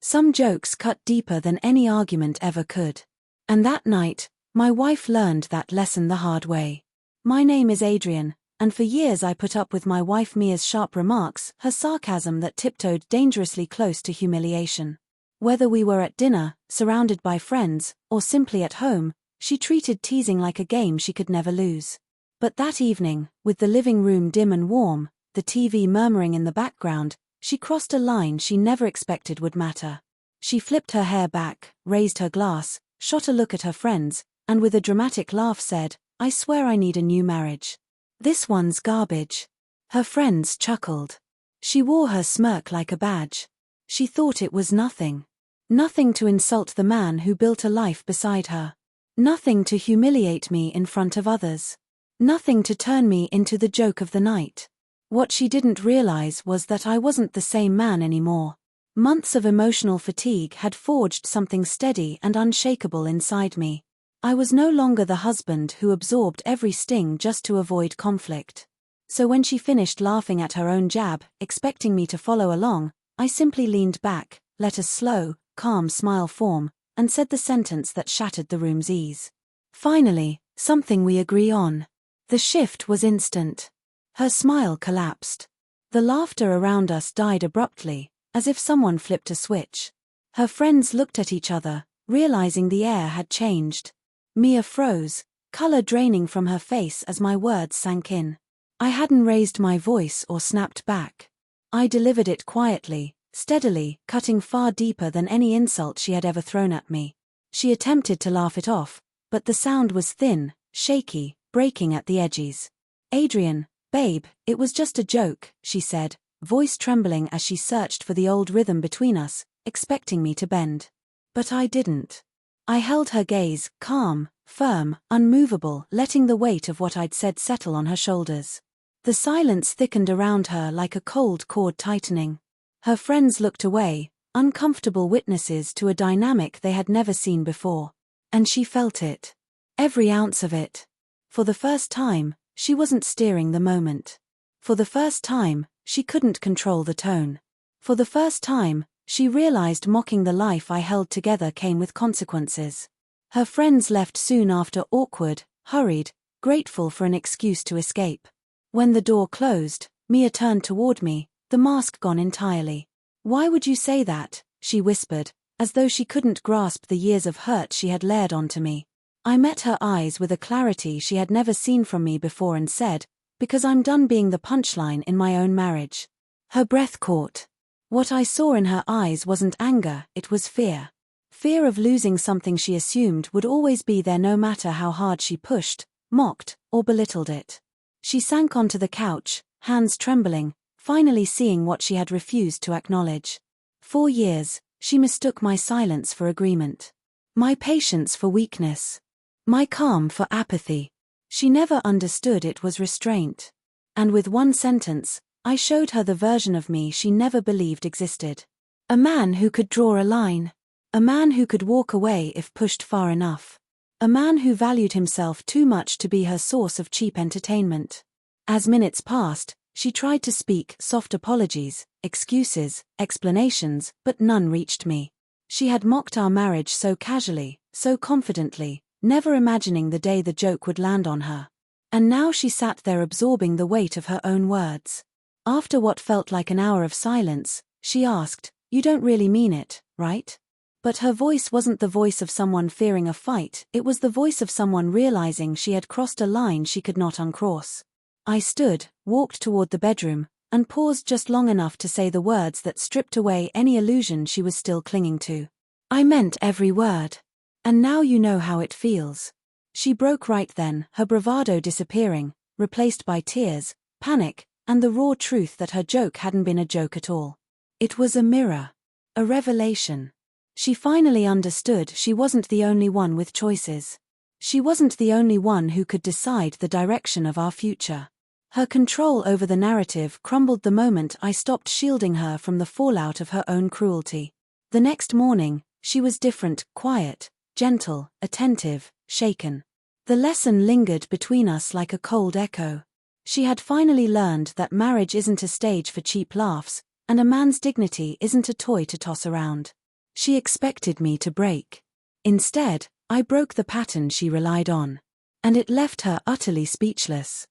Some jokes cut deeper than any argument ever could. And that night, my wife learned that lesson the hard way. My name is Adrian, and for years I put up with my wife Mia's sharp remarks, her sarcasm that tiptoed dangerously close to humiliation. Whether we were at dinner, surrounded by friends, or simply at home, she treated teasing like a game she could never lose. But that evening, with the living room dim and warm, the TV murmuring in the background, she crossed a line she never expected would matter. She flipped her hair back, raised her glass, shot a look at her friends, and with a dramatic laugh said, "I swear I need a new marriage. This one's garbage." Her friends chuckled. She wore her smirk like a badge. She thought it was nothing. Nothing to insult the man who built a life beside her. Nothing to humiliate me in front of others. Nothing to turn me into the joke of the night. What she didn't realize was that I wasn't the same man anymore. Months of emotional fatigue had forged something steady and unshakable inside me. I was no longer the husband who absorbed every sting just to avoid conflict. So when she finished laughing at her own jab, expecting me to follow along, I simply leaned back, let a slow, calm smile form, and said the sentence that shattered the room's ease. "Finally, something we agree on." The shift was instant. Her smile collapsed. The laughter around us died abruptly, as if someone flipped a switch. Her friends looked at each other, realizing the air had changed. Mia froze, color draining from her face as my words sank in. I hadn't raised my voice or snapped back. I delivered it quietly, steadily, cutting far deeper than any insult she had ever thrown at me. She attempted to laugh it off, but the sound was thin, shaky, breaking at the edges. "Adrian, babe, it was just a joke," she said, voice trembling as she searched for the old rhythm between us, expecting me to bend. But I didn't. I held her gaze, calm, firm, unmovable, letting the weight of what I'd said settle on her shoulders. The silence thickened around her like a cold cord tightening. Her friends looked away, uncomfortable witnesses to a dynamic they had never seen before. And she felt it. Every ounce of it. For the first time, she wasn't steering the moment. For the first time, she couldn't control the tone. For the first time, she realized mocking the life I held together came with consequences. Her friends left soon after, awkward, hurried, grateful for an excuse to escape. When the door closed, Mia turned toward me, the mask gone entirely. "Why would you say that?" she whispered, as though she couldn't grasp the years of hurt she had layered onto me. I met her eyes with a clarity she had never seen from me before and said, "Because I'm done being the punchline in my own marriage." Her breath caught. What I saw in her eyes wasn't anger, it was fear. Fear of losing something she assumed would always be there no matter how hard she pushed, mocked, or belittled it. She sank onto the couch, hands trembling, finally seeing what she had refused to acknowledge. For years, she mistook my silence for agreement. My patience for weakness. My calm for apathy. She never understood it was restraint. And with one sentence, I showed her the version of me she never believed existed. A man who could draw a line. A man who could walk away if pushed far enough. A man who valued himself too much to be her source of cheap entertainment. As minutes passed, she tried to speak soft apologies, excuses, explanations, but none reached me. She had mocked our marriage so casually, so confidently, never imagining the day the joke would land on her. And now she sat there absorbing the weight of her own words. After what felt like an hour of silence, she asked, "You don't really mean it, right?" But her voice wasn't the voice of someone fearing a fight, it was the voice of someone realizing she had crossed a line she could not uncross. I stood, walked toward the bedroom, and paused just long enough to say the words that stripped away any illusion she was still clinging to. "I meant every word. And now you know how it feels." She broke right then, her bravado disappearing, replaced by tears, panic, and the raw truth that her joke hadn't been a joke at all. It was a mirror. A revelation. She finally understood she wasn't the only one with choices. She wasn't the only one who could decide the direction of our future. Her control over the narrative crumbled the moment I stopped shielding her from the fallout of her own cruelty. The next morning, she was different, quiet, gentle, attentive, shaken. The lesson lingered between us like a cold echo. She had finally learned that marriage isn't a stage for cheap laughs, and a man's dignity isn't a toy to toss around. She expected me to break. Instead, I broke the pattern she relied on. And it left her utterly speechless.